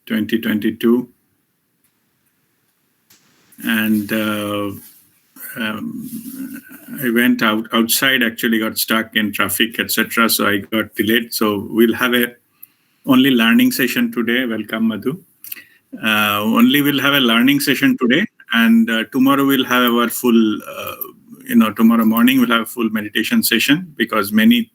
2022. And I went outside, actually got stuck in traffic, etc. So I got delayed. So we'll have a only learning session today. Welcome, Madhu. Only we'll have a learning session today, and tomorrow we'll have our full, tomorrow morning we'll have a full meditation session, because many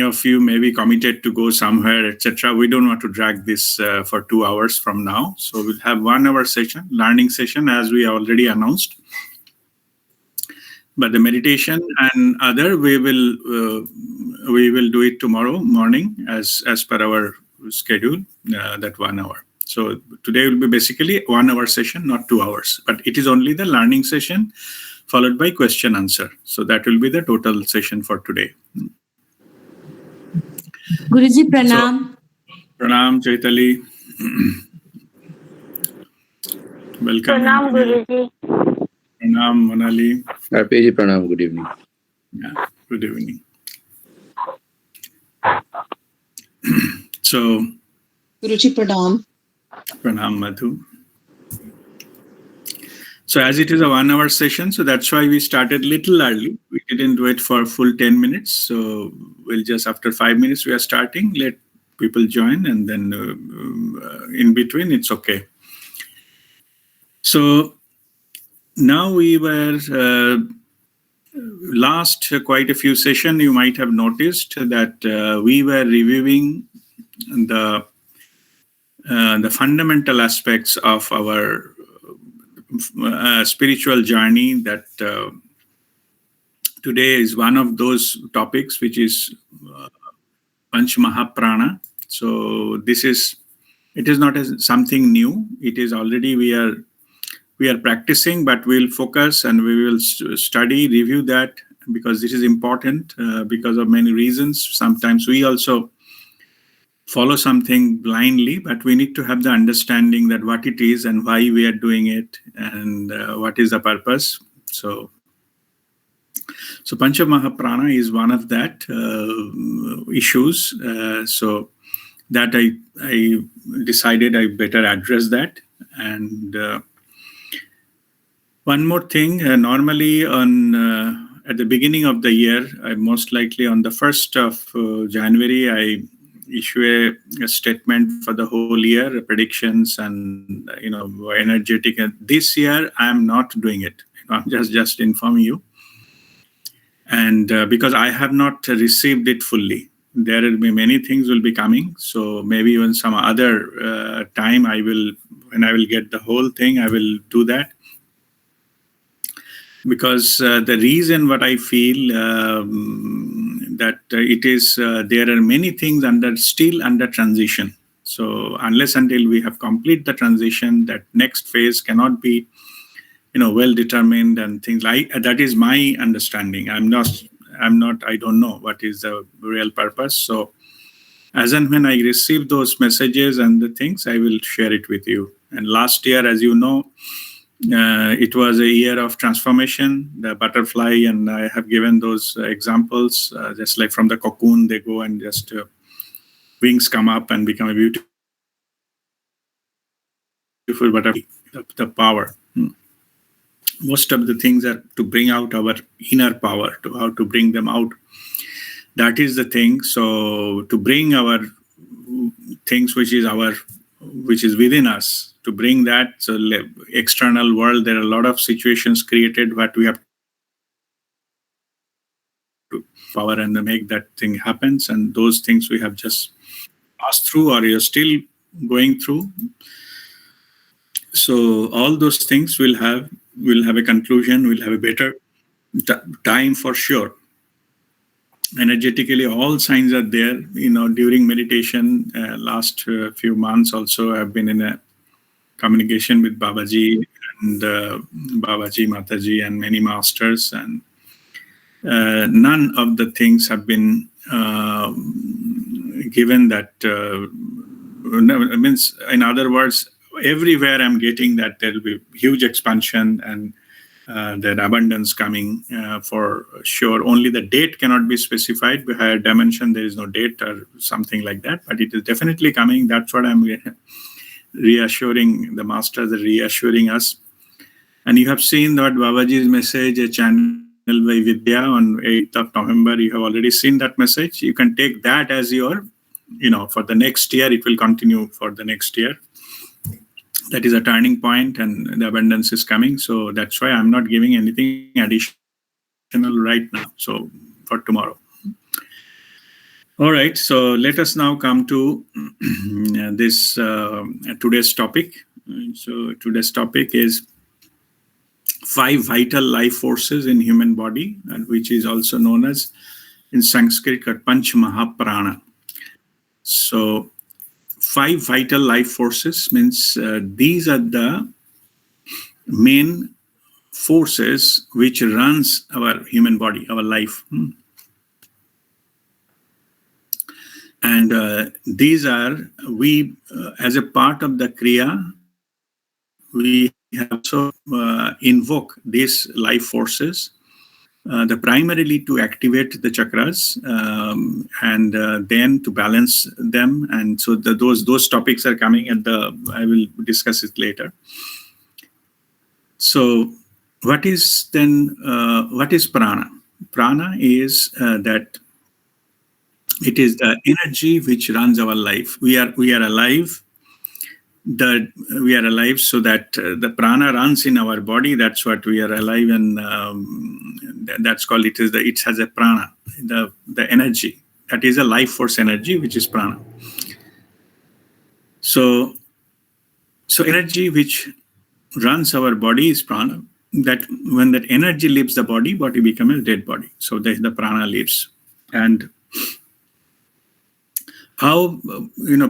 of you may be committed to go somewhere, etc. We don't want to drag this for 2 hours from now. So we'll have 1 hour session, learning session, as we already announced. But the meditation and other, we will do it tomorrow morning as per our schedule, that 1 hour. So today will be basically 1 hour session, not 2 hours. But it is only the learning session followed by question answer. So that will be the total session for today. Guruji, pranam. So, pranam, Chaitali. Welcome. Pranam, Guruji. Pranam, Manali. Happy pranam, good evening. Yeah, good evening. So, Guruji, pranam. Pranam, Madhu. So as it is a 1 hour session, so that's why we started little early. We didn't wait for full 10 minutes. So we'll just, after 5 minutes, we are starting. Let people join, and then in between, it's okay. So now we were, last quite a few sessions, you might have noticed that we were reviewing the fundamental aspects of our spiritual journey. That today is one of those topics, which is Panch Maha Prana. So it is not something new. It is already we are practicing, but we'll focus and we will study, review that, because this is important because of many reasons. Sometimes we also follow something blindly, but we need to have the understanding that what it is and why we are doing it, and what is the purpose. So Panch Maha Prana is one of that issues. So that I decided I better address that. And one more thing, normally at the beginning of the year, most likely on the 1st of January, I issue a statement for the whole year, predictions and energetic. This year I am not doing it. I'm just informing you, and because I have not received it fully. There will be many things will be coming. So maybe even some other time when I will get the whole thing, I will do that. Because the reason what I feel that it is there are many things still under transition. So unless until we have complete the transition, that next phase cannot be well determined and things like that. Is my understanding. I don't know what is the real purpose. So as and when I receive those messages and the things, I will share it with you. And last year, as you know, it was a year of transformation, the butterfly, and I have given those examples, just like from the cocoon, they go and just wings come up and become a beautiful butterfly, the power. Most of the things are to bring out our inner power, to how to bring them out. That is the thing. So to bring our things which is within us, to bring that. So external world, there are a lot of situations created, but we have to power and make that thing happens. And those things we have just passed through, or you're still going through. So all those things will have a conclusion, will have a better time for sure. Energetically, all signs are there. During meditation, last few months also, I've been in a communication with Babaji and Babaji, Mataji, and many masters, and none of the things have been given that. Means, in other words, everywhere I'm getting that there will be huge expansion and that abundance coming for sure. Only the date cannot be specified. By higher dimension, there is no date or something like that, but it is definitely coming. That's what I'm reassuring, the masters are reassuring us. And you have seen that Babaji's message, a channel by Vidya on 8th of November. You have already seen that message. You can take that as your, for the next year, it will continue for the next year. That is a turning point and the abundance is coming. So that's why I'm not giving anything additional right now. So for tomorrow. All right. So let us now come to this today's topic. So today's topic is 5 vital life forces in human body, which is also known as in Sanskrit Panch Maha Prana. So 5 vital life forces means these are the main forces which runs our human body, our life. And these are, we as a part of the Kriya, we have also invoke these life forces, primarily to activate the chakras and then to balance them. And so those topics are coming I will discuss it later. So what is prana? Prana is that it is the energy which runs our life. We are alive. We are alive so that the prana runs in our body. That's what we are alive, and that's called it has a prana, the energy. That is a life force energy, which is prana. So energy which runs our body is prana. That when that energy leaves the body becomes a dead body. So the prana leaves. And how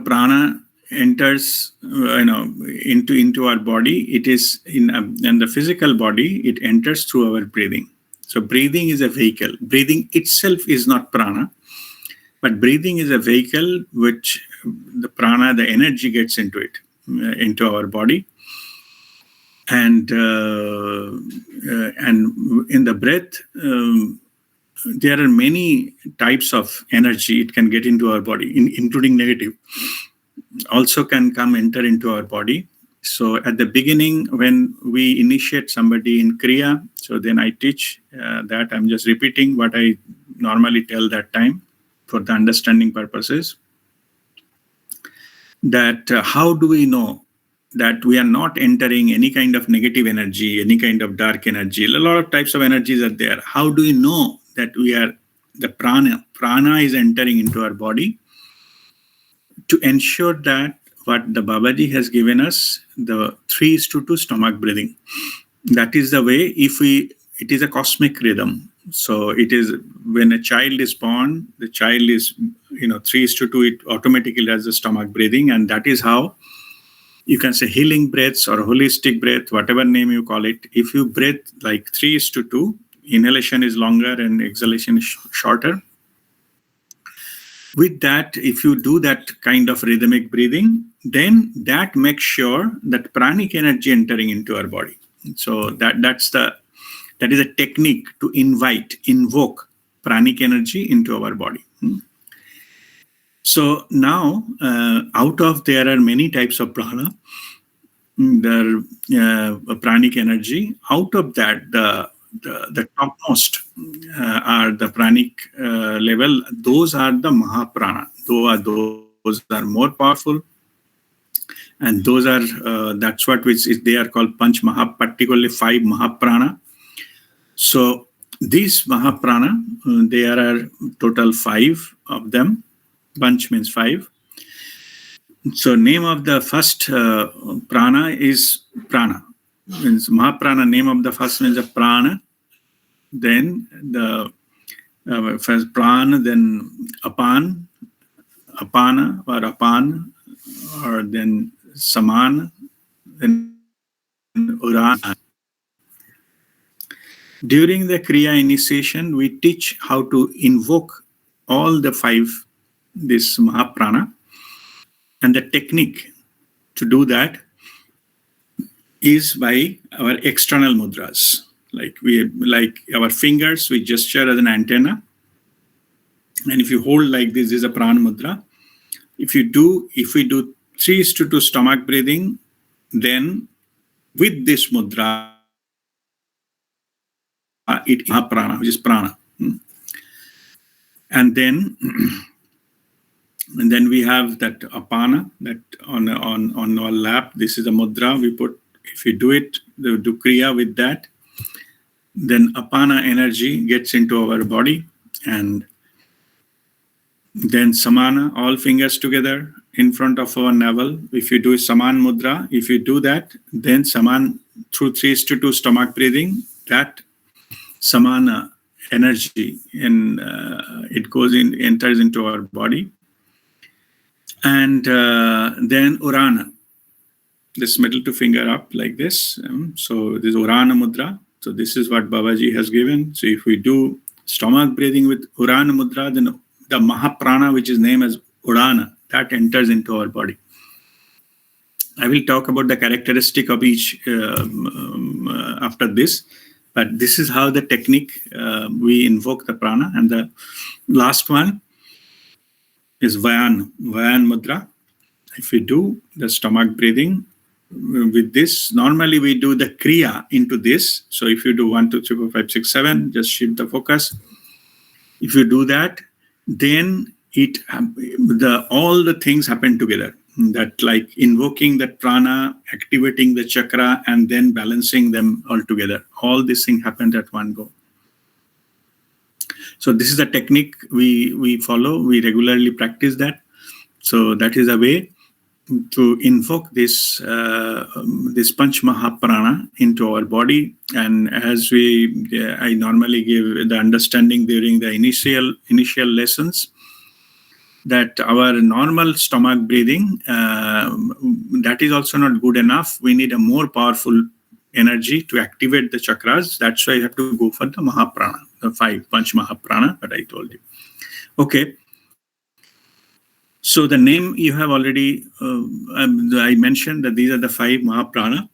prana enters into our body, it is in the physical body, it enters through our breathing. So breathing is a vehicle. Breathing itself is not prana, but breathing is a vehicle which the prana, the energy gets into it, into our body. And in the breath, there are many types of energy it can get into our body, including negative. Also can enter into our body. So at the beginning, when we initiate somebody in Kriya, so then I teach that. I'm just repeating what I normally tell that time for the understanding purposes. That how do we know that we are not entering any kind of negative energy, any kind of dark energy? A lot of types of energies are there. How do we know that we are, the prana is entering into our body? To ensure that what the Babaji has given us, the 3:2 stomach breathing. That is the way, it is a cosmic rhythm. So it is when a child is born, the child is, 3:2, it automatically has the stomach breathing. And that is how you can say healing breaths or holistic breath, whatever name you call it. If you breathe like 3:2, inhalation is longer and exhalation is shorter. With that, if you do that kind of rhythmic breathing, then that makes sure that pranic energy entering into our body. So that is a technique to invoke pranic energy into our body. So now, there are many types of prana, pranic energy. Out of that, the topmost are the pranic level. Those are the Mahaprana. Those are more powerful, and those are that's what they are called Panch Maha, particularly 5 Mahaprana. So these Mahaprana, there are total 5 of them. Panch means 5. So name of the first prana is prana. Means Mahaprana, name of the first means a prana. Then the first prana, then apana or then samana, then urana. During the Kriya initiation, we teach how to invoke all the 5, this Mahaprana. And the technique to do that is by our external mudras. Like our fingers, we gesture as an antenna. And if you hold like this is a prana mudra. If we do 3:2 stomach breathing, then with this mudra, it Maha Prana, which is prana. And then we have that apana, that on our lap. This is a mudra we put. If you do it, do kriya with that, then apana energy gets into our body, and then samana, all fingers together in front of our navel. If you do saman mudra, if you do that, then saman through 3:2 stomach breathing, that samana energy and it enters into our body. And then urana, this middle two finger up like this. So this urana mudra. So this is what Babaji has given. So if we do stomach breathing with urana mudra, then the Maha Prana, which is named as urana, that enters into our body. I will talk about the characteristic of each after this, but this is how the technique we invoke the prana. And the last one is Vayan mudra. If we do the stomach breathing with this, normally we do the kriya into this. So if you do 1, 2, 3, 4, 5, 6, 7, just shift the focus. If you do that, then all the things happen together. That like invoking that prana, activating the chakra, and then balancing them all together. All these things happen at one go. So this is the technique we follow. We regularly practice that. So that is a way to invoke this Panch Maha Prana into our body. And as I normally give the understanding during the initial lessons, that our normal stomach breathing, that is also not good enough. We need a more powerful energy to activate the chakras. That's why you have to go for the Maha Prana, the 5 Panch Maha Prana that I told you. Okay. So the name you have already, I mentioned that these are the 5 Maha Prana.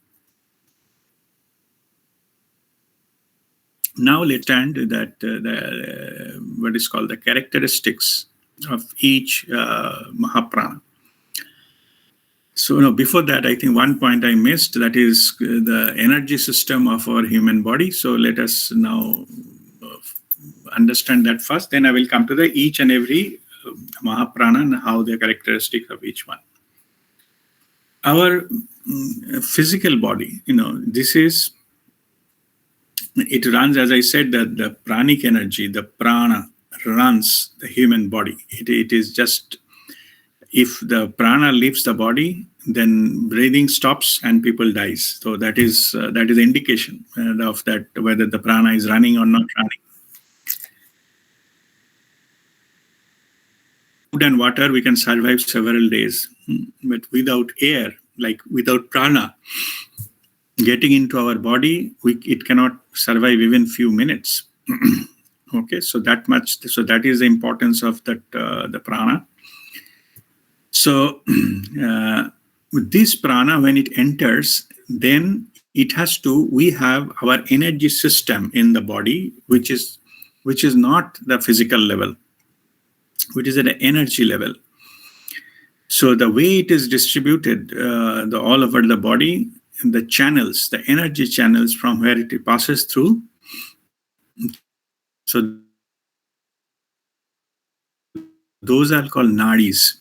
Now let's understand that what is called the characteristics of each Mahaprana. So before that, I think one point I missed, that is the energy system of our human body. So let us now understand that first. Then I will come to the each and every Mahaprana and how the characteristics of each one. Our physical body, it runs, as I said, that the pranic energy, the prana, runs the human body. It is just, if the prana leaves the body, then breathing stops and people dies. So that is the indication of that, whether the prana is running or not running. Food and water, we can survive several days, but without air, like without prana getting into our body, it cannot survive even few minutes. Okay, so that much. So that is the importance of that the prana. So with this prana, when it enters, then we have our energy system in the body, which is not the physical level, which is at an energy level. So the way it is distributed all over the body, the channels, the energy channels from where it passes through. So those are called nadis,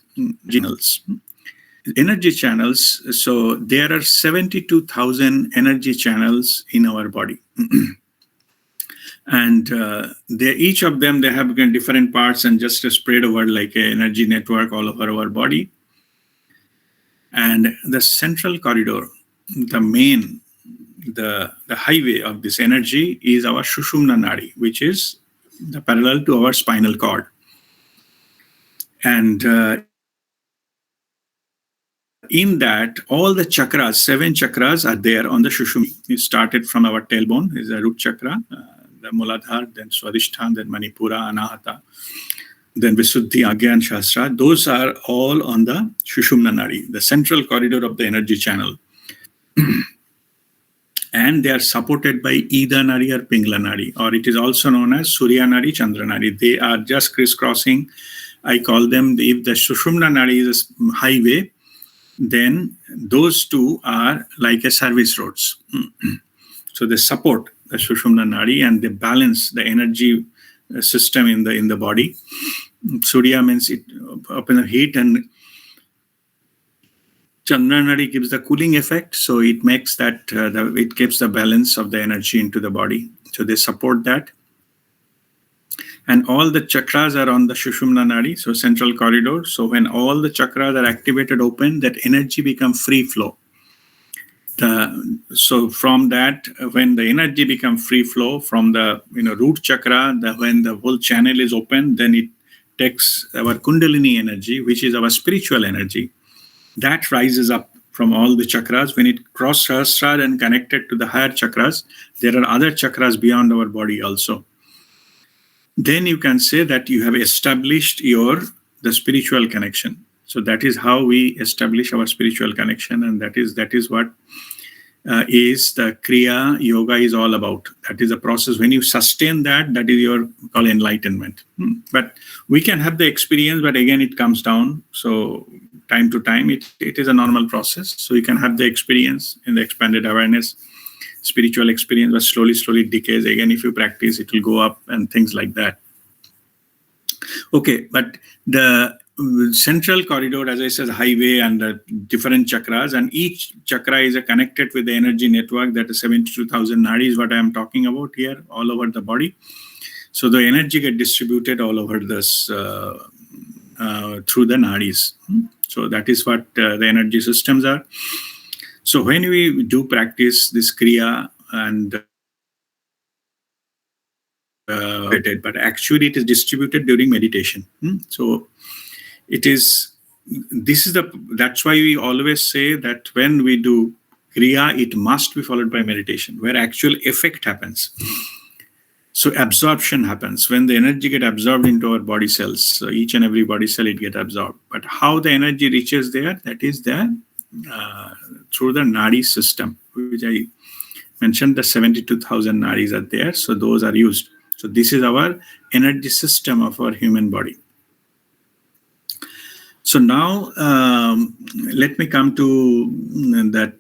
channels. Energy channels. So there are 72,000 energy channels in our body. And each of them, they have different parts and just spread over like an energy network all over our body. And the central corridor, the highway of this energy is our Sushumna Nadi, which is the parallel to our spinal cord. And in that, all the chakras, 7 chakras are there on the Sushumna. It started from our tailbone, is the root chakra, the Muladhara, then Swadhisthana, then Manipura, Anahata, then Visuddhi, Agya, and Shastra. Those are all on the Sushumna Nadi, the central corridor of the energy channel. And they are supported by Ida Nadi or Pingla Nadi, or it is also known as Surya Nadi, Chandra Nadi. They are just crisscrossing. I call them, if the Sushumna Nadi is a highway, then those two are like a service roads. So they support the Sushumna Nadi and they balance the energy system in the body. Surya means it open the heat, and Chandra Nadi gives the cooling effect. So it makes that it keeps the balance of the energy into the body. So they support that. And all the chakras are on the Sushumna Nadi, so central corridor. So when all the chakras are activated, open, that energy becomes free flow. So from that, when the energy becomes free flow from the root chakra, when the whole channel is open, then it takes our Kundalini energy, which is our spiritual energy, that rises up from all the chakras. When it crosses Sahasrara and connected to the higher chakras, there are other chakras beyond our body also. Then you can say that you have established the spiritual connection. So that is how we establish our spiritual connection, and that is what is the Kriya Yoga is all about. That is a process. When you sustain that is your called enlightenment. But we can have the experience, but again it comes down. So time to time, it is a normal process. So you can have the experience in the expanded awareness, spiritual experience, but slowly decays. Again, if you practice, it will go up and things like that. Okay, but the central corridor, as I said, highway and the different chakras, and each chakra is connected with the energy network. That is 72,000 nadis is what I am talking about here, all over the body. So the energy get distributed all over this through the nadis. So that is what the energy systems are. So when we do practice this Kriya and but actually it is distributed during meditation. So that's why we always say that when we do Kriya, it must be followed by meditation, where actual effect happens. So absorption happens when the energy get absorbed into our body cells. So each and every body cell, it get absorbed. But how the energy reaches there, that is through the Nadi system, which I mentioned. The 72,000 Nadis are there. So those are used. So this is our energy system of our human body. So now let me come to that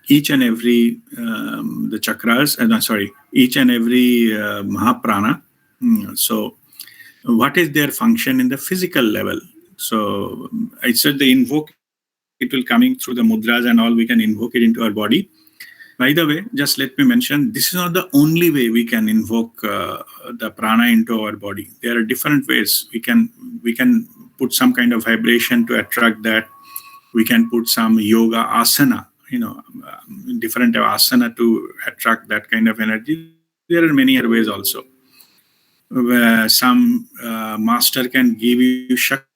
each and every the chakras, each and every Maha Prana. So what is their function in the physical level? So I said the invoke, it will coming through the mudras and all, we can invoke it into our body. By the way, just let me mention, this is not the only way we can invoke the prana into our body. There are different ways. We can put some kind of vibration to attract that. We can put some yoga asana, different asana to attract that kind of energy. There are many other ways also. Where some master can give you Shakti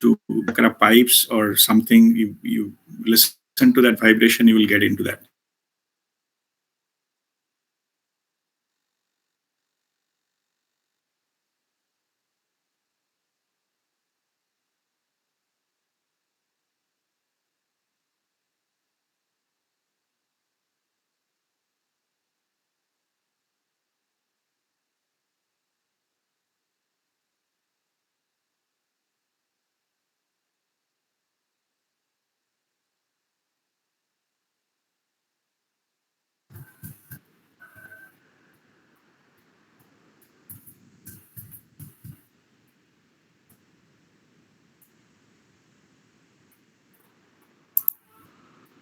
to chakra pipes or something. You listen to that vibration, you will get into that.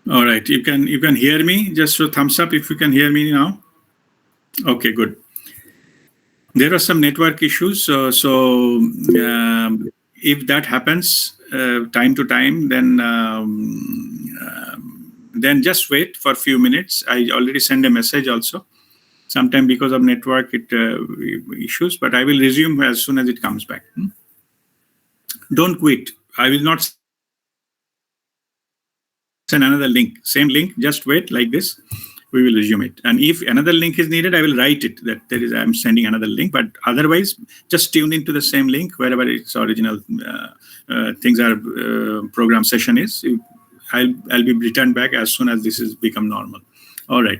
All right, you can hear me. Just so thumbs up if you can hear me now. Okay, good. There are some network issues, so if that happens time to time, then just wait for a few minutes. I already sent a message also. Sometime because of network issues, but I will resume as soon as it comes back. Don't quit. I will not send another link. Same link, just wait like this. We will resume it. And if another link is needed, I will write it that I'm sending another link. But otherwise, just tune into the same link wherever its original things are. Program session is. I'll be returned back as soon as this is become normal. All right.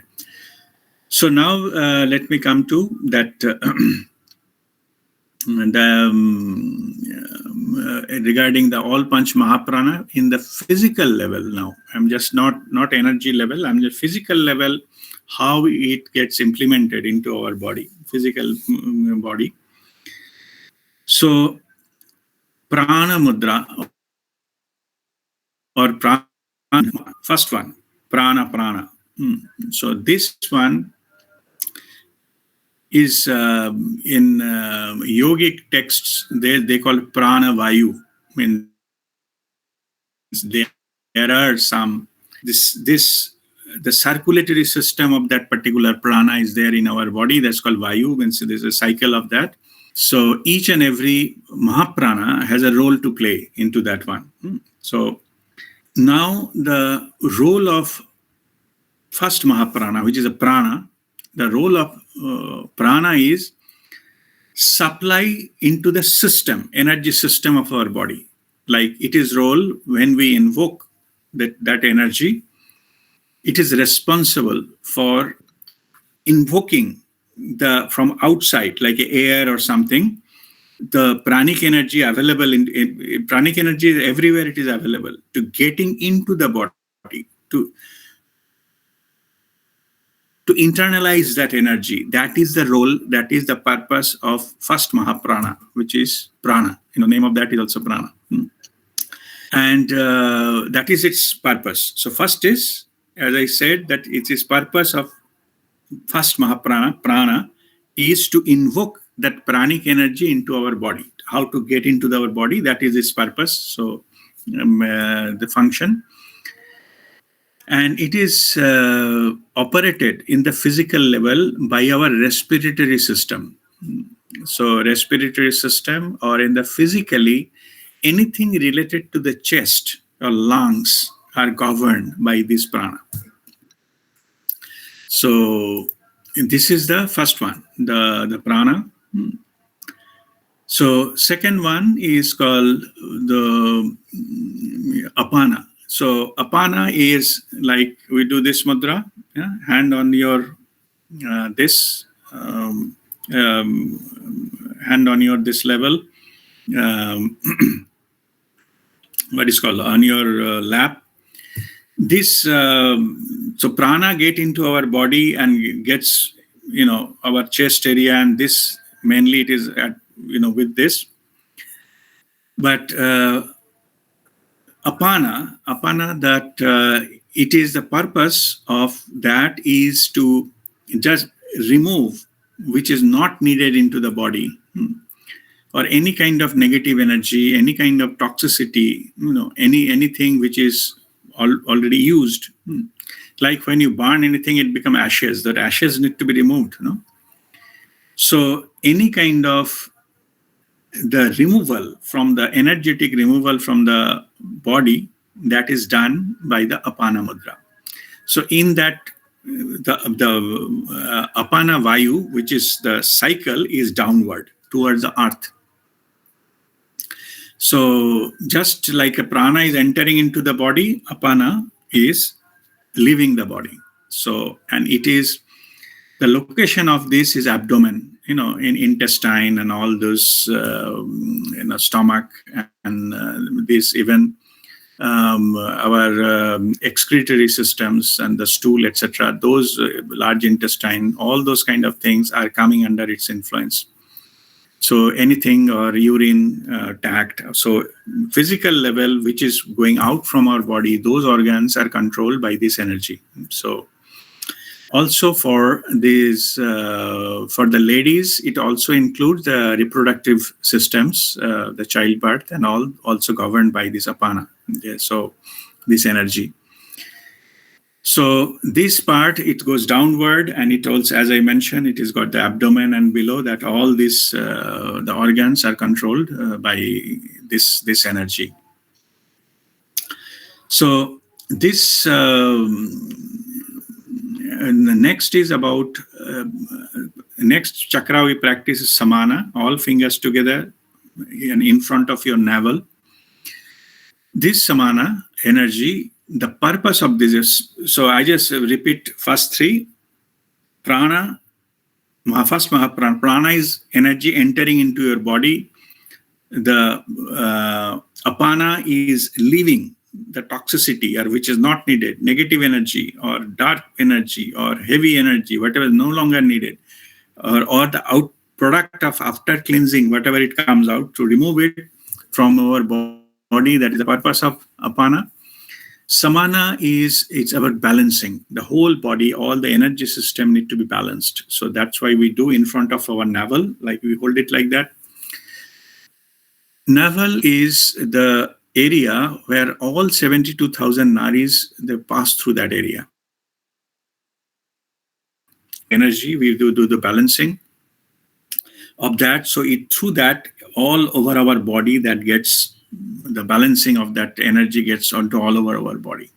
So now let me come to that regarding the all Panch Maha Prana in the physical level. Now I'm just not energy level, I'm just physical level, how it gets implemented into our body, physical body. So prana mudra or prana, first one, prana. So this one is in yogic texts, they call it prana vayu. Means there are some the circulatory system of that particular prana is there in our body. That's called vayu. Means there's a cycle of that. So each and every mahaprana has a role to play into that one. So now the role of first mahaprana, which is a prana, the role of prana is supply into the system, energy system of our body. Like it is role when we invoke that energy, it is responsible for invoking the from outside, like air or something, the pranic energy available in pranic energy is everywhere, it is available to getting into the body to internalize that energy. That is the role, that is the purpose of first mahaprana, which is prana. Name of that is also prana. And that is its purpose. So first is, as I said, that it is purpose of first mahaprana, prana, is to invoke that pranic energy into our body. How to get into our body, that is its purpose. So the function. And it is operated in the physical level by our respiratory system. So respiratory system, or in the physically, anything related to the chest or lungs are governed by this prana. So this is the first one, the prana. So second one is called the apana. So apana is like we do this mudra, hand on your this hand on your this level, what is called on your lap. This so prana get into our body and gets our chest area, and this mainly it is at with this. But apana that it is the purpose of that is to just remove which is not needed into the body, or any kind of negative energy, any kind of toxicity, anything which is already used. Like when you burn anything, it becomes ashes. That ashes need to be removed. So any kind of the removal from the energetic removal from the body, that is done by the apana mudra. So in that the apana vayu, which is the cycle, is downward towards the earth. So just like a prana is entering into the body, apana is leaving the body. So, and it is the location of this is abdomen, in intestine and all those, stomach and this even our excretory systems and the stool, etc. Those large intestine, all those kind of things are coming under its influence. So anything or urine tract, so physical level which is going out from our body, those organs are controlled by this energy. So also for this, for the ladies, it also includes the reproductive systems, the childbirth and all, also governed by this apana. Yeah, so this energy. So this part, it goes downward, and it also, as I mentioned, it has got the abdomen, and below that all this, the organs are controlled by this energy. So this, and the next is about, next chakra we practice is samana, all fingers together and in front of your navel. This samana energy, the purpose of this is, so I just repeat first three. prana, first Mahaprana. Prana is energy entering into your body. The apana is leaving the toxicity, or which is not needed, negative energy or dark energy or heavy energy, whatever is no longer needed, or the out product of after cleansing, whatever it comes out, to remove it from our body. That is the purpose of apana. Samana it's about balancing the whole body. All the energy system need to be balanced. So that's why we do in front of our navel, like we hold it like that. Navel is the area where all 72,000 nadis, they pass through that area. Energy, we do the balancing of that. So through that, all over our body, that gets the balancing of that energy gets onto all over our body.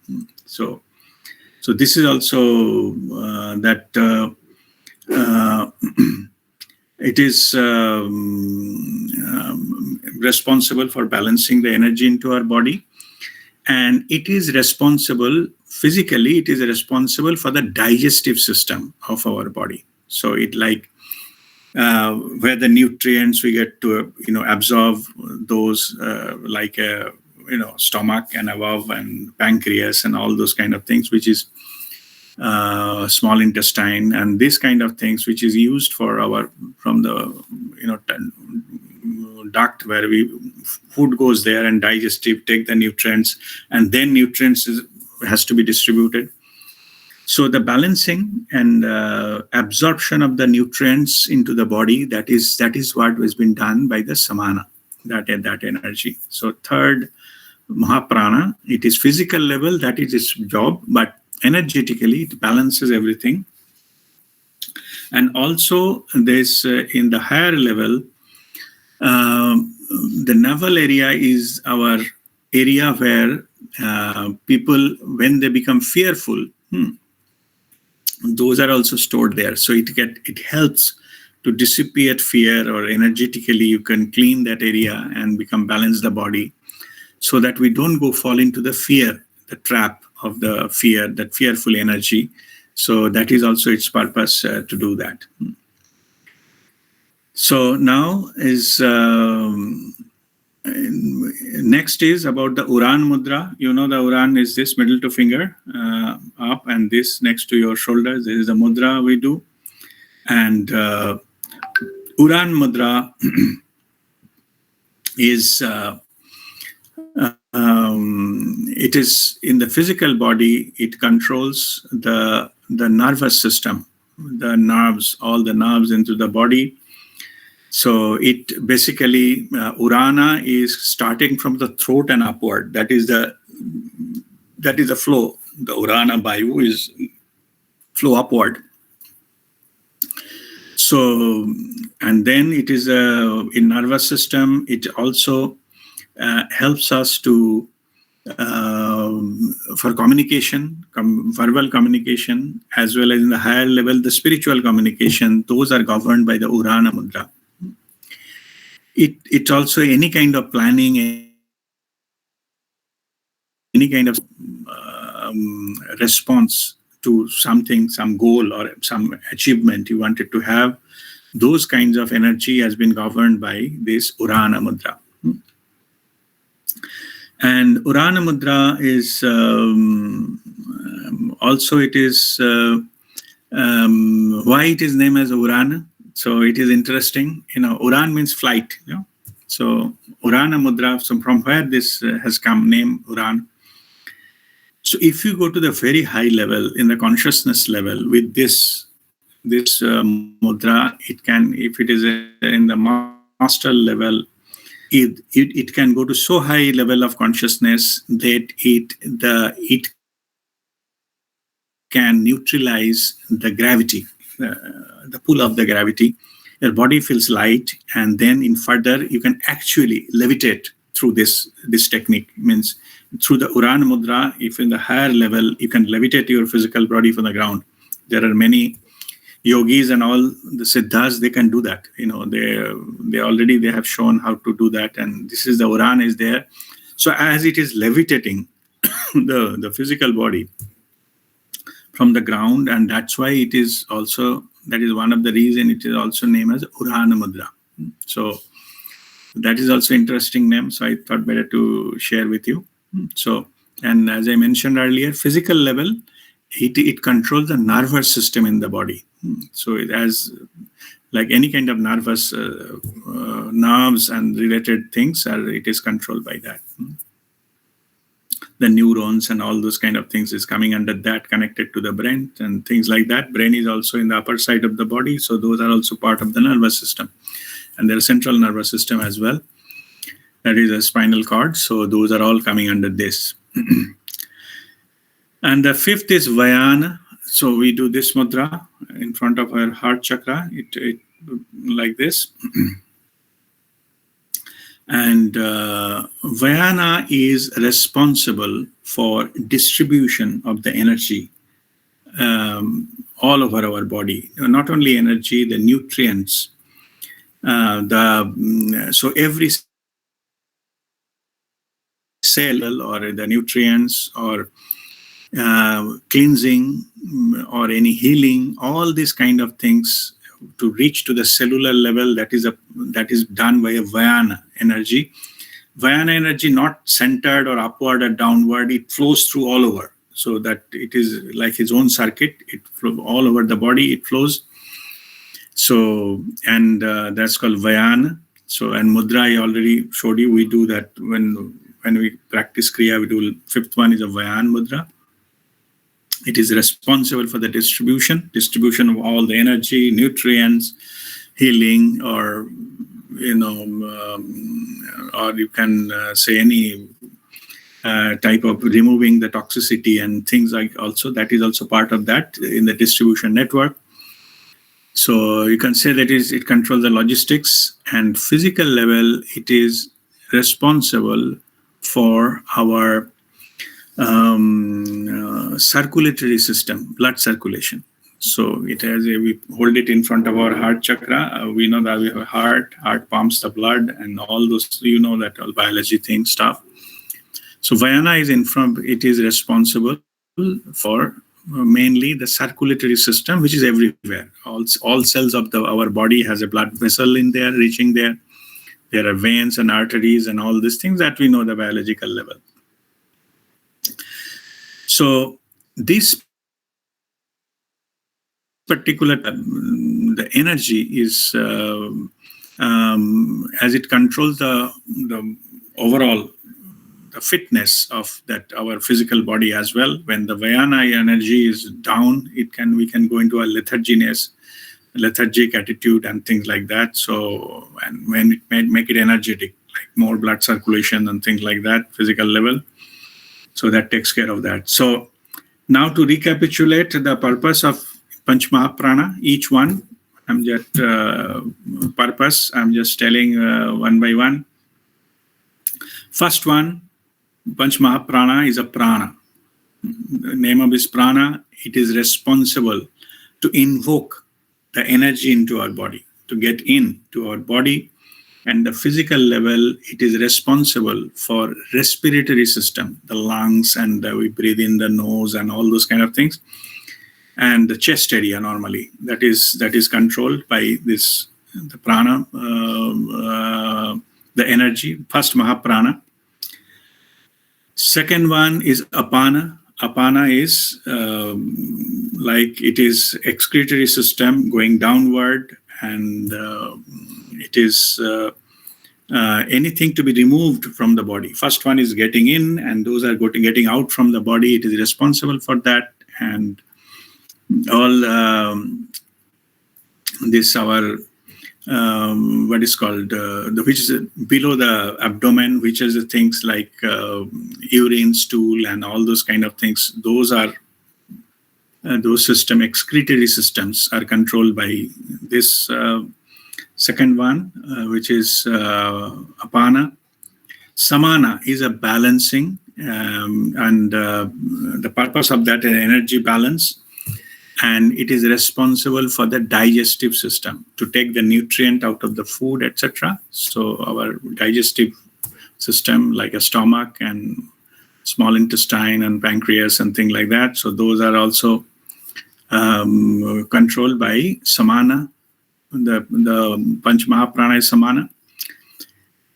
So this is also it is responsible for balancing the energy into our body, and it is responsible physically. It is responsible for the digestive system of our body. So it like where the nutrients we get to absorb those like stomach and above, and pancreas and all those kind of things, which is small intestine and this kind of things, which is used for our from the duct where food goes there, and digestive take the nutrients, and then nutrients has to be distributed. So the balancing and absorption of the nutrients into the body, that is what has been done by the samana, that energy. So third Mahaprana, it is physical level, that is its job, but energetically it balances everything. And also there's in the higher level, the navel area is our area where people, when they become fearful, those are also stored there. So it helps to dissipate fear, or energetically you can clean that area and balance the body, so that we don't fall into the fear, the trap of the fear, that fearful energy. So that is also its purpose to do that. So now is next is about the Uran Mudra. The Uran is this middle two finger up, and this next to your shoulder. This is the mudra we do. And Uran Mudra is it is in the physical body. It controls the nervous system, the nerves, all the nerves into the body. So it basically Urana is starting from the throat and upward. That is the flow. The Urana Bayu is flow upward. So, and then it is in nervous system. It also helps us to for communication, verbal communication, as well as in the higher level, the spiritual communication. Those are governed by the Urana Mudra. It's also any kind of planning, any kind of response to something, some goal or some achievement you wanted to have. Those kinds of energy has been governed by this Urana Mudra. And Urana Mudra is also, it is why it is named as Urana. So it is interesting, Uran means flight, So Urana Mudra, so from where this has come, name Uran. So if you go to the very high level, in the consciousness level, with this mudra, it can, if it is in the master level, it can go to so high level of consciousness that it can neutralize the gravity, the pull of the gravity. Your body feels light, and then in further you can actually levitate through this technique. Means through the Urana Mudra, if in the higher level you can levitate your physical body from the ground. There are many yogis and all the siddhas, they can do that. They have shown how to do that, and this is the Urana is there. So as it is levitating the physical body, from the ground, and that's why it is also, that is one of the reason it is also named as Urana Mudra. So that is also interesting name, so I thought better to share with you. So, and as I mentioned earlier, physical level, it controls the nervous system in the body. So it has, like any kind of nervous nerves and related things, it is controlled by that. The neurons and all those kind of things is coming under that, connected to the brain and things like that. Brain is also in the upper side of the body, so those are also part of the nervous system. And there's central nervous system as well. That is a spinal cord. So those are all coming under this. And the fifth is Vayana. So we do this mudra in front of our heart chakra. It like this. And Vayana is responsible for distribution of the energy all over our body. Not only energy, the nutrients. So every cell or the nutrients or cleansing or any healing, all these kind of things to reach to the cellular level, that is done by a Vayana energy. Vayana energy not centered or upward or downward, it flows through all over. So that it is like its own circuit, it flows all over the body, it flows. So, and that's called Vayana. So, and Mudra I already showed you, we do that when we practice Kriya, we do fifth one is a Vayana Mudra. It is responsible for the distribution of all the energy, nutrients, healing, or or you can say any type of removing the toxicity and things like also. That is also part of that in the distribution network. So you can say that it controls the logistics, and physical level, it is responsible for our circulatory system, blood circulation. So it has we hold it in front of our heart chakra. We know that we have a heart pumps the blood and all those, that all biology thing stuff. So Vayana is in front, it is responsible for mainly the circulatory system, which is everywhere. All cells of our body has a blood vessel in there, reaching there. There are veins and arteries and all these things that we know the biological level. So this particular, the energy is, as it controls the overall the fitness of that our physical body as well. When the Vayana energy is down, we can go into a lethargic attitude and things like that. So, and when it make it energetic, like more blood circulation and things like that, physical level. So that takes care of that. So now to recapitulate the purpose of Panch Maha Prana, each one, I'm just telling one by one. First one, Panch Maha Prana is a prana. The name of this prana, it is responsible to invoke the energy into our body, to get into our body. And the physical level, it is responsible for respiratory system, the lungs, and we breathe in the nose and all those kind of things. And the chest area normally, that is controlled by this, the prana, the energy, first Mahaprana. Second one is Apana. Apana is like it is excretory system going downward, and it is anything to be removed from the body. First one is getting in, and those are getting out from the body. It is responsible for that, and all this our what is called which is below the abdomen, which is the things like urine, stool, and all those kind of things. Those are those excretory systems are controlled by this second one, which is Apana. Samana is a balancing, and the purpose of that is energy balance. And it is responsible for the digestive system, to take the nutrient out of the food, etc. So our digestive system, like a stomach and small intestine and pancreas and things like that. So those are also controlled by Samana. The Panch Maha Prana is Samana.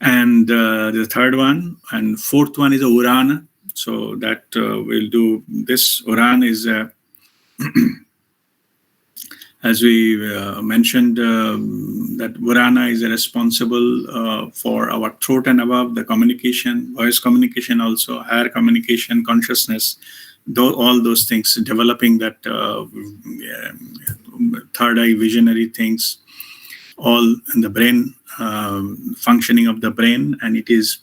And the third one and fourth one is a Urana. So that we'll do this. Urana is, as we mentioned, that Urana is responsible for our throat and above, the communication, voice communication also, higher communication, consciousness, all those things, developing that third eye visionary things, all in the brain, functioning of the brain, and it is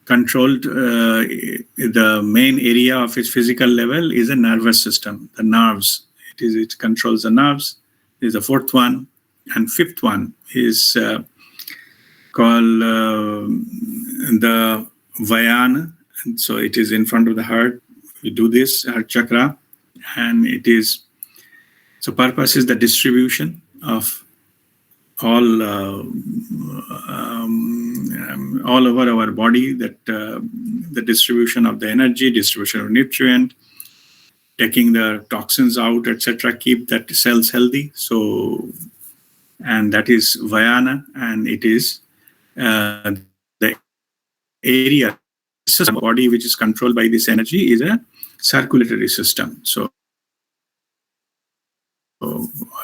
controlled. The main area of its physical level is a nervous system, the nerves. It controls the nerves. Is the fourth one, and fifth one is called the Vayana. And so it is in front of the heart. We do this heart chakra, and it is, so purpose is the distribution of all over our body, that the distribution of the energy, distribution of nutrient, taking the toxins out, etc., keep that cells healthy. So, and that is Vayana, and it is the area system of the body which is controlled by this energy is a circulatory system. So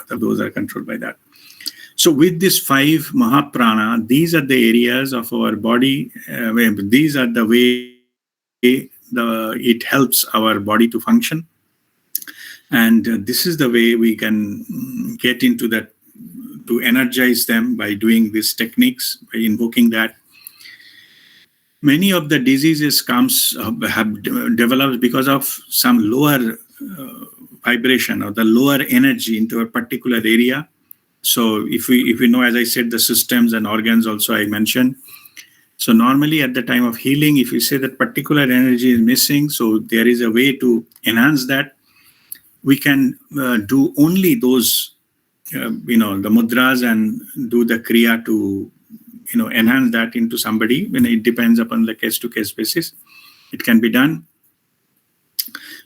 those are controlled by that. So with this 5 Mahaprana, these are the areas of our body. These are the way it helps our body to function. And this is the way we can get into that, to energize them by doing these techniques, by invoking that. Many of the diseases have developed because of some lower vibration or the lower energy into a particular area. So if we know, as I said, the systems and organs also I mentioned. So normally at the time of healing, if you say that particular energy is missing, so there is a way to enhance that. We can do only those, the mudras, and do the kriya to, enhance that into somebody. When it depends upon the case-to-case basis, it can be done.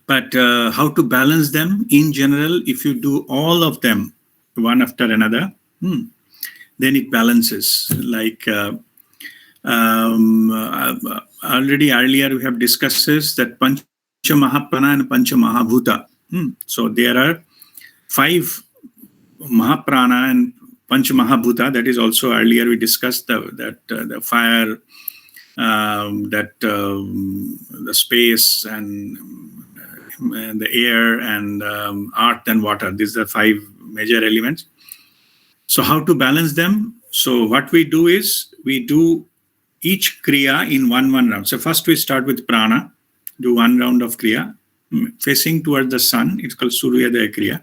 But how to balance them in general? If you do all of them one after another, then it balances. Like already earlier we have discussed this, that Panch Maha Prana and Panch Maha Bhuta. So there are 5 Mahaprana and Panch Maha Bhuta. That is also earlier we discussed the fire, the space, and the air, and earth and water. These are 5 major elements. So how to balance them? So what we do is we do each kriya in one round. So first we start with prana, do 1 round of kriya facing towards the sun. It's called Suryodaya Kriya.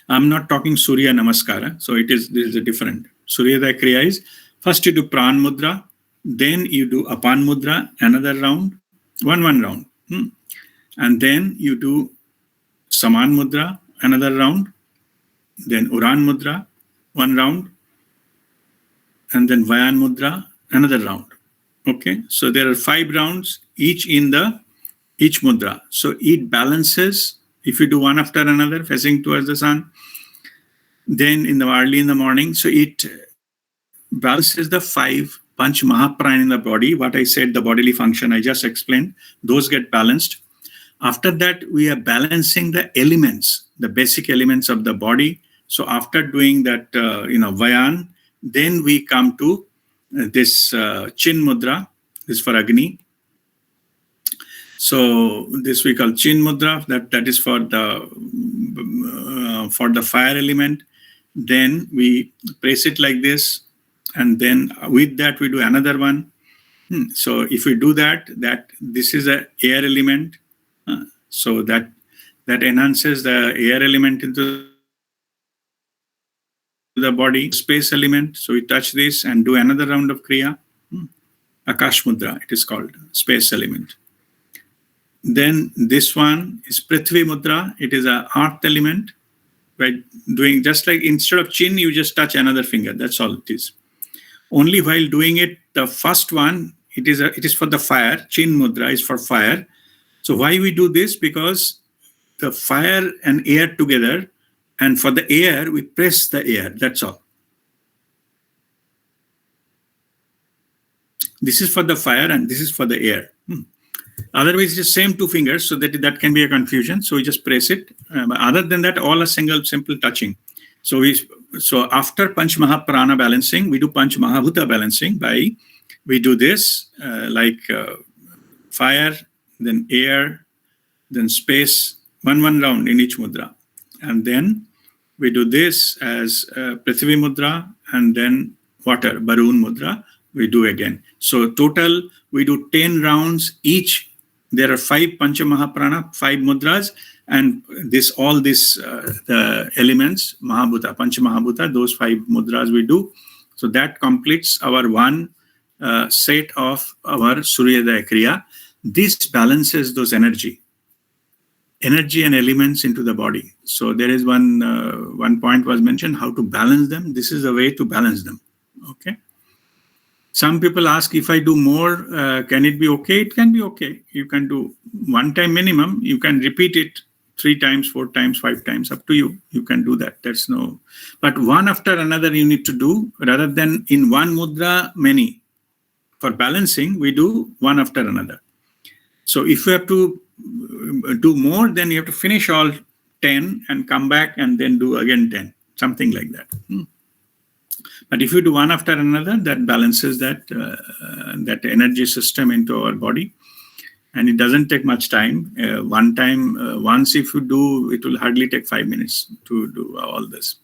I'm not talking Surya Namaskara. So this is a different. Suryodaya Kriya is first you do Pran Mudra, then you do Apan Mudra, another round, one round. And then you do Saman Mudra, another round, then Uran Mudra, 1 round, and then Vayan Mudra, another round. Okay, so there are 5 rounds, each mudra. So it balances. If you do one after another, facing towards the sun, then early in the morning, so it balances the 5 Panch Mahaprana in the body. What I said, the bodily function I just explained, those get balanced. After that, we are balancing the elements, the basic elements of the body. So after doing that, Vayan, then we come to this Chin Mudra. This is for Agni. So this we call Chin Mudra. That is for the fire element. Then we press it like this, and then with that we do another one. So if we do that this is a air element. So that enhances the air element into the body. Space element. So we touch this and do another round of kriya. Akash Mudra, it is called, space element. Then this one is Prithvi Mudra. It is a earth element. By doing just like instead of chin, you just touch another finger. That's all it is. Only while doing it, the first one, it is for the fire. Chin Mudra is for fire. So why we do this? Because the fire and air together, and for the air, we press the air. That's all. This is for the fire and this is for the air. Otherwise, it's the same two fingers, so that can be a confusion. So we just press it. But other than that, all a simple touching. So after Panch Maha Prana balancing, we do Panch Maha Bhuta balancing we do this like fire, then air, then space, one round in each mudra. And then we do this as Prithvi mudra, and then water, Barun mudra, we do again. So total, we do 10 rounds each. There are 5 Panch Maha Prana, 5 mudras, and the elements, Mahabhuta, Panch Mahabhuta, those 5 mudras we do. So that completes our one set of our Suryodaya Kriya. This balances those energy and elements into the body. So there is one point was mentioned, how to balance them. This is a way to balance them. Okay. Some people ask, if I do more, can it be okay? It can be okay. You can do 1 time minimum. You can repeat it 3 times, 4 times, 5 times, up to you. You can do that. But one after another you need to do, rather than in one mudra, many. For balancing, we do one after another. So if you have to do more, then you have to finish all 10 and come back and then do again 10, something like that. But if you do one after another, that balances that energy system into our body, and it doesn't take much time. Once if you do, it will hardly take 5 minutes to do all this.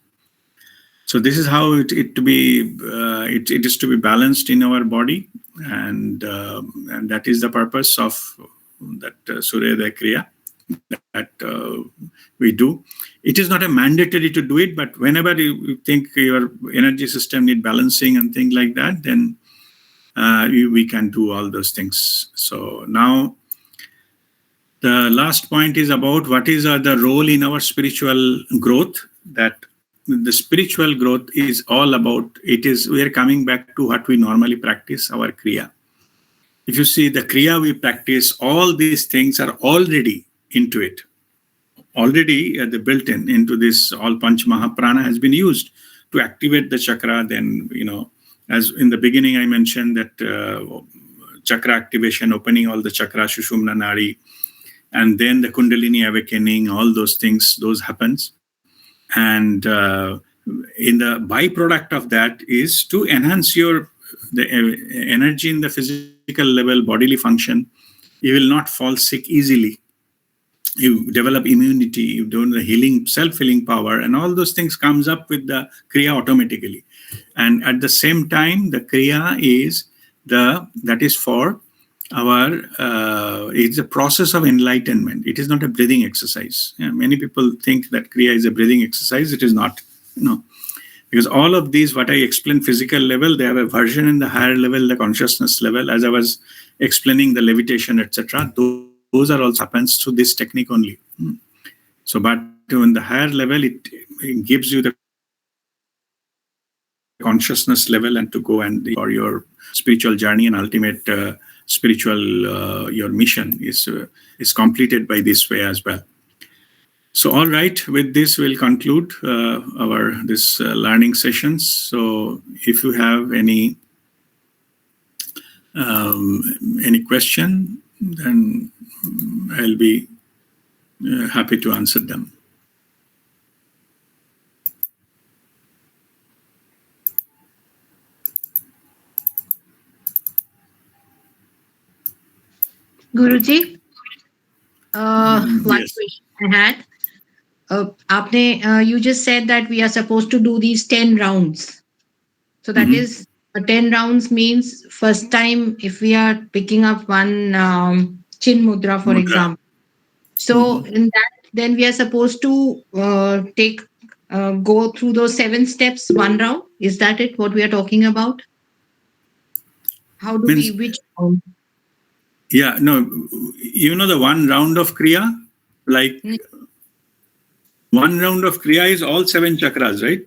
So this is how it is to be balanced in our body, and that is the purpose of that Suryodaya Kriya that we do. It is not a mandatory to do it, but whenever you think your energy system need balancing and things like that, then we can do all those things. So now the last point is about what is the role in our spiritual growth. That the spiritual growth is all about, we are coming back to what we normally practice, our Kriya. If you see the Kriya we practice, all these things are already into it. Already the built-in into this, all Panch Maha Prana has been used to activate the chakra. Then, as in the beginning I mentioned that chakra activation, opening all the chakra, Shushumna Nadi, and then the Kundalini awakening, all those things, those happens. And in the byproduct of that is to enhance the energy in the physical level, bodily function. You will not fall sick easily. You develop immunity, you do the healing, self-healing power, and all those things comes up with the Kriya automatically. And at the same time, the Kriya is that is for our, it's a process of enlightenment. It is not a breathing exercise. Many people think that Kriya is a breathing exercise. It is not, because all of these, what I explained, physical level, they have a version in the higher level, the consciousness level, as I was explaining the levitation, etc. Those are also happens through this technique only. So, but in the higher level, it gives you the consciousness level and to go and for your spiritual journey and ultimate spiritual your mission is completed by this way as well. So, all right, with this we'll conclude this learning sessions. So, if you have any question, then I'll be happy to answer them. Guruji, one Yes. question I had. You just said that we are supposed to do these 10 rounds. So that is 10 rounds means first time if we are picking up one chin mudra, for example. So in that, then we are supposed to go through those 7 steps, 1 round. Is that it? What we are talking about? How do which round? Yeah, no, the 1 round of Kriya, like 1 round of Kriya is all 7 chakras, right?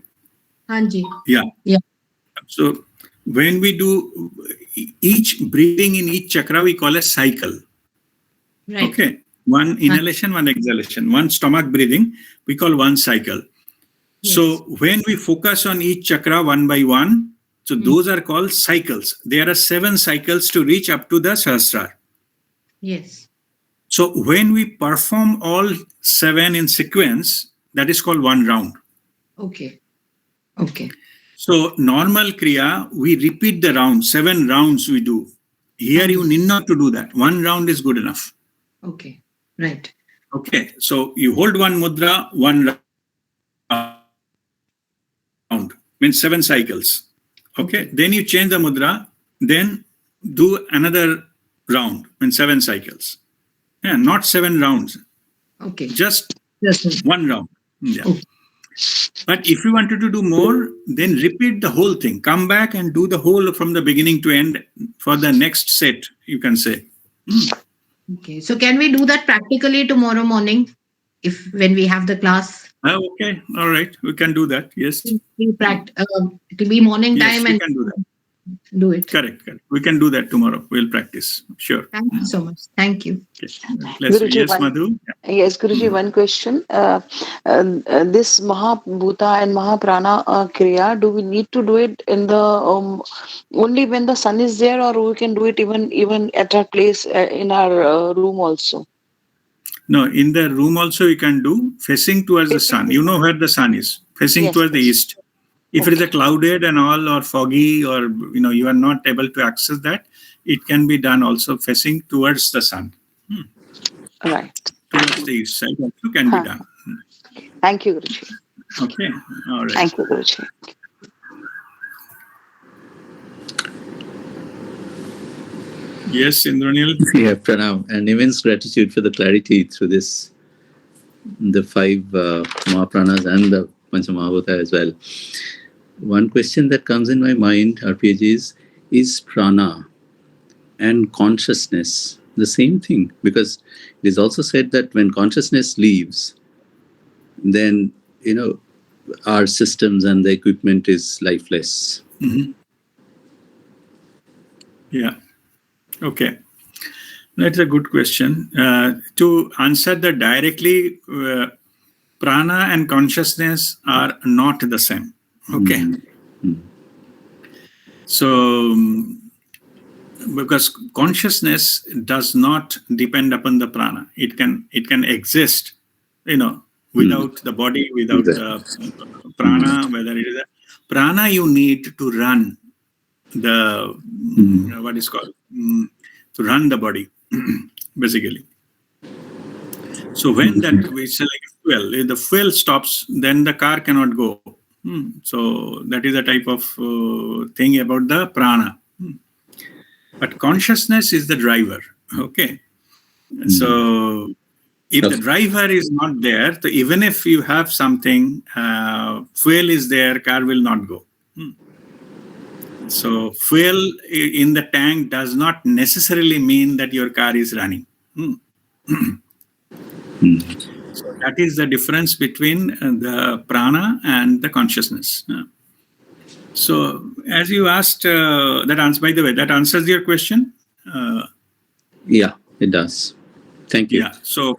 Hanji. Yeah. Yeah. So when we do each breathing in each chakra, we call a cycle. Right. Okay. One inhalation, one exhalation, one stomach breathing, we call one cycle. Yes. So when we focus on each chakra one by one, so those are called cycles. There are 7 cycles to reach up to the Sahasrara. Yes. So when we perform all 7 in sequence, that is called one round. Okay. Okay. So normal Kriya, we repeat the round, 7 rounds we do. Here you need not to do that. One round is good enough. Okay. Right. Okay. So you hold one mudra, one round, means 7 cycles. Okay. Then you change the mudra, then do another round, means 7 cycles. Yeah, not 7 rounds. Okay. Just Yes. one round. Yeah. Okay. But if you wanted to do more, then repeat the whole thing. Come back and do the whole from the beginning to end for the next set, you can say. Okay. So can we do that practically tomorrow morning when we have the class? Okay. All right. We can do that. Yes. It will be morning Yes, time we and can do that. do it. Correct. We can do that tomorrow. We'll practice. Sure. Thank you so much. Thank you. Okay. Guruji, Yes, one- Madhu. Yes, Guruji, one question. This Mahabhuta and Mahaprana Kriya, do we need to do it in the only when the sun is there, or we can do it even at our place in our room also? No, in the room also you can do facing towards the sun. You know where the sun is, facing Yes, towards the yes. east. If it is a clouded and all or foggy or you are not able to access that, it can be done also facing towards the sun. Right. Towards the east side also can be done. Thank you, Guruji. Okay. All right. Thank you, Guruji. Yes, Indranil. Yeah, Pranav, and immense gratitude for the clarity through this, the 5 Mahapranas and the Panch Maha Prana as well. One question that comes in my mind, RPG, is prana and consciousness the same thing? Because it is also said that when consciousness leaves, then, our systems and the equipment is lifeless. Mm-hmm. Yeah. Okay. That's a good question. To answer that directly, prana and consciousness are not the same. Okay. Mm-hmm. So, because consciousness does not depend upon the prana. It can exist, without the body, without the prana. Whether it is a prana, you need to run the what is called to run the body, basically. So when that we select fuel, if the fuel stops, then the car cannot go. So that is a type of thing about the prana. But consciousness is the driver. Okay. So if the driver is not there, so even if you have something, fuel is there, car will not go. So fuel in the tank does not necessarily mean that your car is running. So that is the difference between the prana and the consciousness. So as you asked, by the way, that answers your question? Yeah, it does. Thank you. Yeah. So,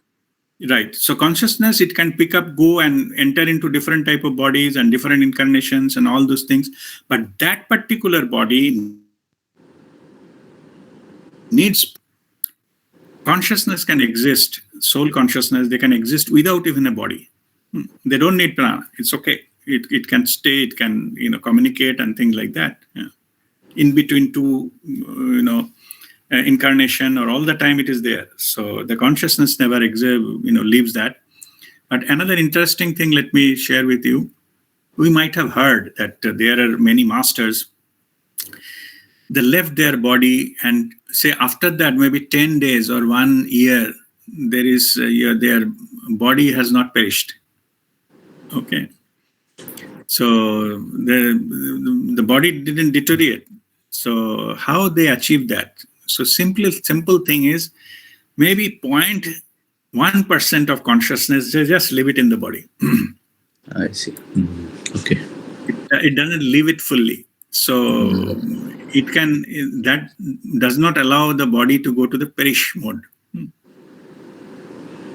right. So consciousness, it can pick up, go and enter into different type of bodies and different incarnations and all those things. But that particular body needs consciousness can exist, soul consciousness, they can exist without even a body. They don't need prana. It's okay. It can stay, it can, communicate and things like that. Yeah. In between two, incarnation or all the time it is there. So the consciousness never leaves that. But another interesting thing, let me share with you. We might have heard that there are many masters. They left their body and say after that, maybe 10 days or 1 year, there is their body has not perished. Okay. So the body didn't deteriorate. So how they achieve that? So simple thing is maybe 0.1% of consciousness, they just leave it in the body. I see. Okay. It doesn't leave it fully. So that does not allow the body to go to the perish mode.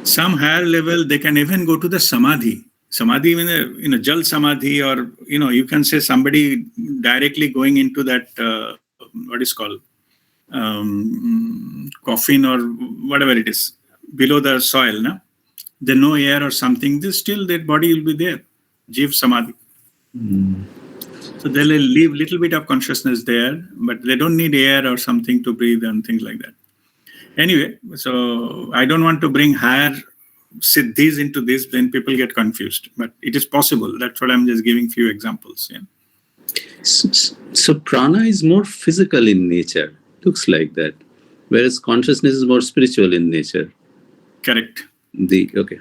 Some higher level, they can even go to the samadhi. Samadhi, jal samadhi, or you can say somebody directly going into that what is called coffin or whatever it is below the soil. No, there no air or something. This still their body will be there. Jiv samadhi. So they'll leave little bit of consciousness there, but they don't need air or something to breathe and things like that. Anyway, so I don't want to bring higher siddhis into this, then people get confused. But it is possible. That's what I'm just giving few examples. Yeah. So prana is more physical in nature, looks like that, whereas consciousness is more spiritual in nature. Correct. Okay.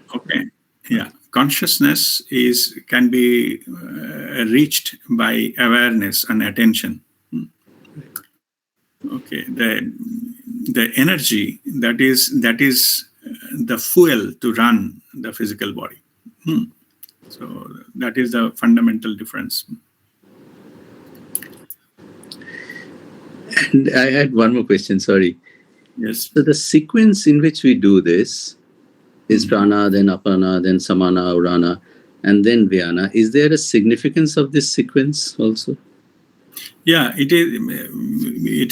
Yeah. Consciousness can be reached by awareness and attention. Okay. The energy that is the fuel to run the physical body. So that is the fundamental difference. And I had one more question, sorry. Yes. So the sequence in which we do this is prana, then apana, then samana, urana, and then vyana. Is there a significance of this sequence also? Yeah, it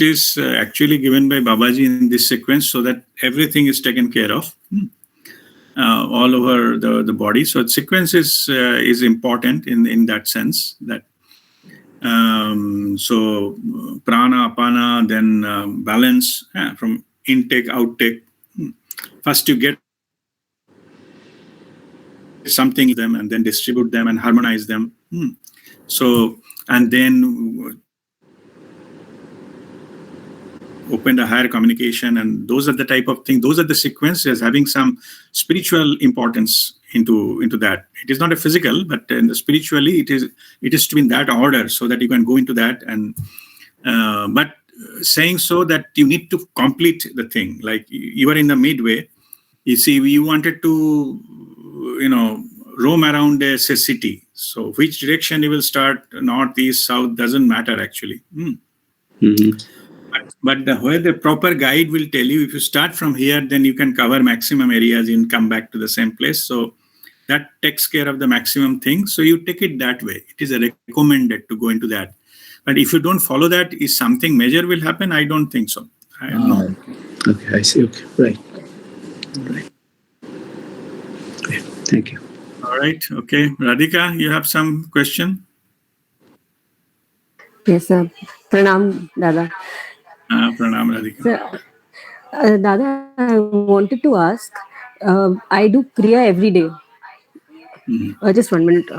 is actually given by Babaji in this sequence so that everything is taken care of all over the body. So sequence is important in that sense. That so prana, apana, then balance from intake, outtake. First you get something them and then distribute them and harmonize them. So and then open the higher communication, and those are the type of thing. Those are the sequences having some spiritual importance into that. It is not a physical, but in the spiritually, it is to be in that order so that you can go into that. And but saying so that you need to complete the thing. Like you are in the midway. You see, you wanted to roam around a city. So which direction you will start, north, east, south, doesn't matter actually. But where the proper guide will tell you, if you start from here, then you can cover maximum areas and come back to the same place. So that takes care of the maximum thing. So you take it that way. It is recommended to go into that. But if you don't follow that, is something major will happen? I don't think so. I don't know. Okay, I see. Okay, right. Okay, thank you. All right. Okay. Radhika, you have some question? Yes, sir. Pranam, Dada. Pranam, Radhika. So, Dada, I wanted to ask, I do Kriya every day. Just 1 minute.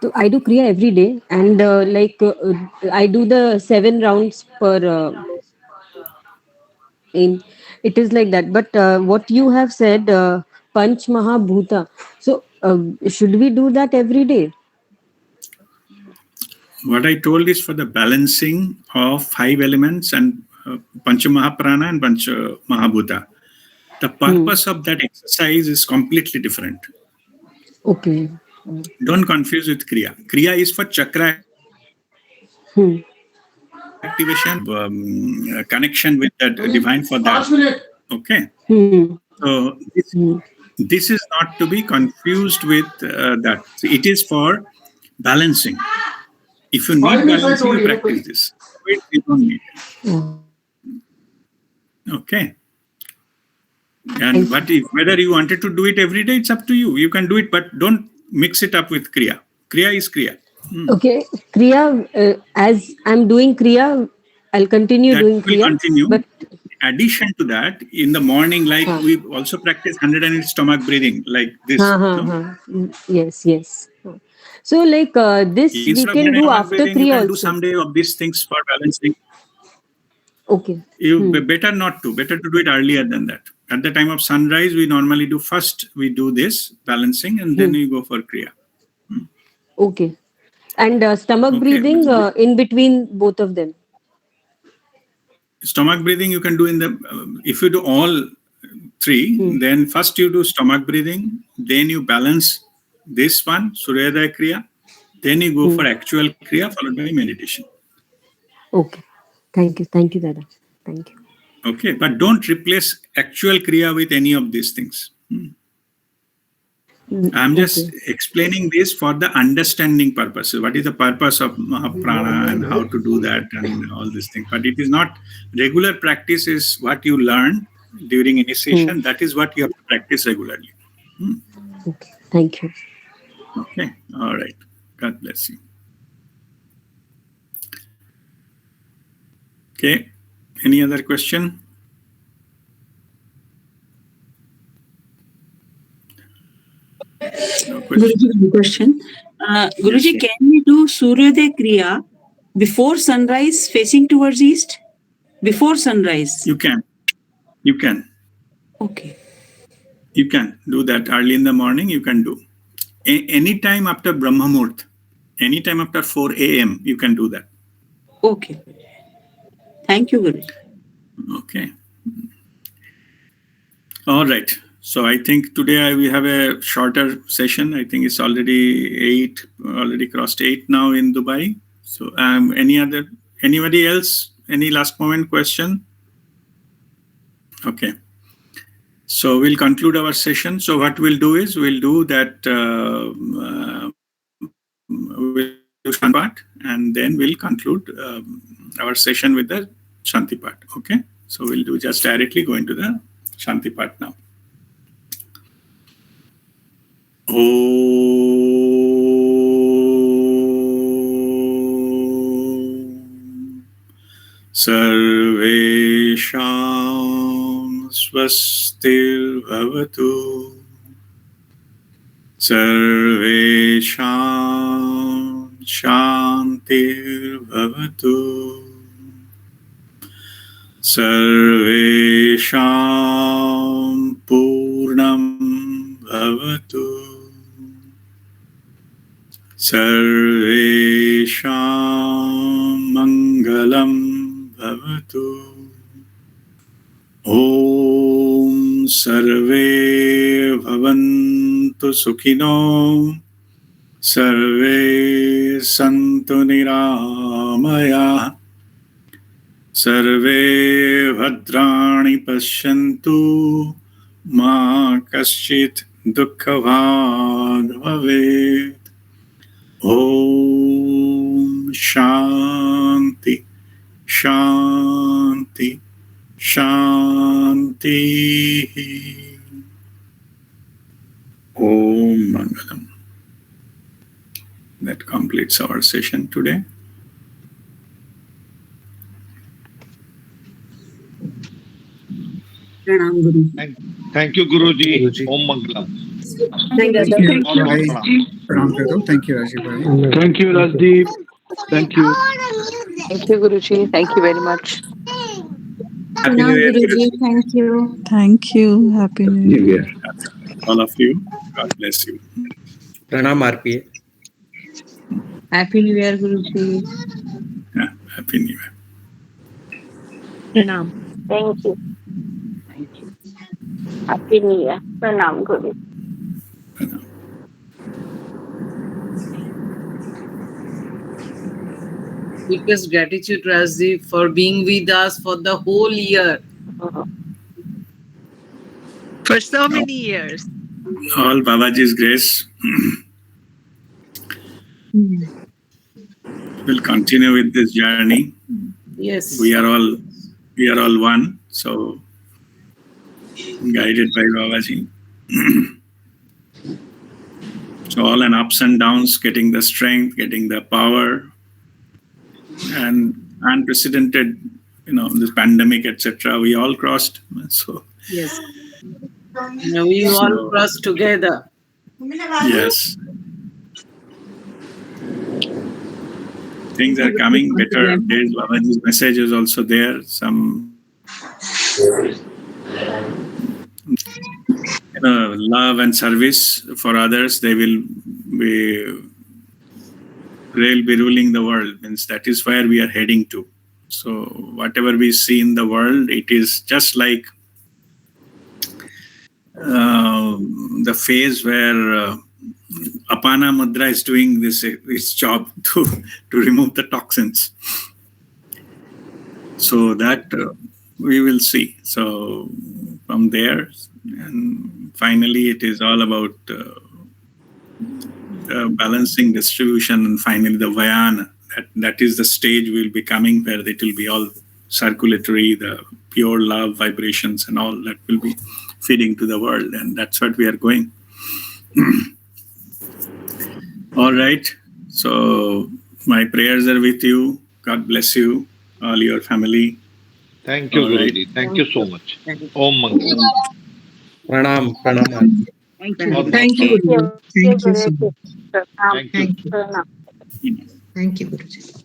So I do Kriya every day, and I do the 7 rounds per in. It is like that. But what you have said, Panch Maha Bhuta. So should we do that every day? What I told is for the balancing of 5 elements and Panch Maha Prana and Panch Maha Bhuta. The purpose of that exercise is completely different. Okay. Don't confuse with Kriya. Kriya is for chakra activation, connection with that divine for that. Okay. So this is not to be confused with that. It is for balancing. If you need balancing, you practice this. You don't need it. Okay. And but whether you wanted to do it every day, it's up to you. You can do it, but don't mix it up with Kriya. Kriya is Kriya. Okay. Kriya, as I'm doing Kriya, I'll continue that doing Kriya. Continue. But in addition to that, in the morning, like we also practice 108 stomach breathing, like this. Yes. So, like this, we can do after Kriya you can also. do someday of these things for balancing. Okay. You better not to. Better to do it earlier than that. At the time of sunrise, we normally do first. We do this balancing, and then we go for Kriya. Okay. And stomach breathing in between both of them. Stomach breathing you can do in the if you do all 3, then first you do stomach breathing, then you balance this one, Suryodaya Kriya, then you go for actual Kriya followed by meditation. Okay. Thank you, Dada. Thank you. Okay, but don't replace actual Kriya with any of these things. I'm just explaining this for the understanding purposes. What is the purpose of Mahaprana and how to do that and all these things. But it is not regular practice is what you learn during initiation. That is what you have to practice regularly. Okay, thank you. Okay, all right. God bless you. Okay, any other question? No question. Guruji, one question. Guruji, Yes. can we do Suryodaya Kriya before sunrise facing towards east? Before sunrise. You can. You can. Okay. You can do that early in the morning. You can do. Any time after Brahma Muhurt, any time after 4 a.m., you can do that. Okay. Thank you, Guruji. Okay. All right. So I think today we have a shorter session. I think it's already crossed 8 now in Dubai. So anybody else? Any last moment question? Okay. So we'll conclude our session. So what we'll do is we'll do that we'll do Shanti and then we'll conclude our session with the Shanti Path. Okay. So we'll do just directly go into the Shanti Path now. Om Sarvesham Swastir Bhavatu Sarvesham Shantir Bhavatu Sarvesham Purnam Bhavatu Sarvesham Mangalam Bhavatu Om Sarve Bhavantu Sukhino Sarve Santu Niramaya Sarve Bhadrani Pashyantu Ma Kaschit Dukkhavag Bhavet Om Shanti Shanti Shanti Om Mangalam. That completes our session today. Pranam, Guruji. Thank you, Guruji. Om Mangalam. Thank you. Pranam Prabhu. Thank you, Rajiv Bhai. Thank you, Rajdeep. Thank you. Thank you, Guruji. Thank you very much. Happy New Year, Guruji. Thank you. Thank you. Happy New Year. all of you. God bless you. Pranam RPA. Happy New Year, Guruji. Yeah, Happy New Year. Pranam. Thank you. Happy New Year. Pranam, Guru. Deepest gratitude, Rajdeep, for being with us for the whole year. For so many years. All Babaji's grace. We'll continue with this journey. Yes. We are all one. So guided by Babaji. So all an ups and downs, getting the strength, getting the power, and unprecedented, this pandemic, etc. We all crossed. So Yes. We all cross together. yes. Things are coming better days. Babaji's message is also there. Some love and service for others. They'll be ruling the world. Means that is where we are heading to. So whatever we see in the world, it is just like the phase where Apana Mudra is doing its job to remove the toxins. So that we will see. So from there, and finally, it is all about the balancing distribution, and finally the Vayana. That is the stage we'll be coming where it will be all circulatory, the pure love vibrations and all that will be feeding to the world, and that's what we are going. All right. So my prayers are with you. God bless you, all your family. Thank you, All right. Guruji. Thank you so much. Om Mangalam. Pranam, Pranam. Thank you. God Thank bless. you. Thank you. Thank you so Guruji. much. Pranam. Thank you. Pranam. Thank you, Guruji.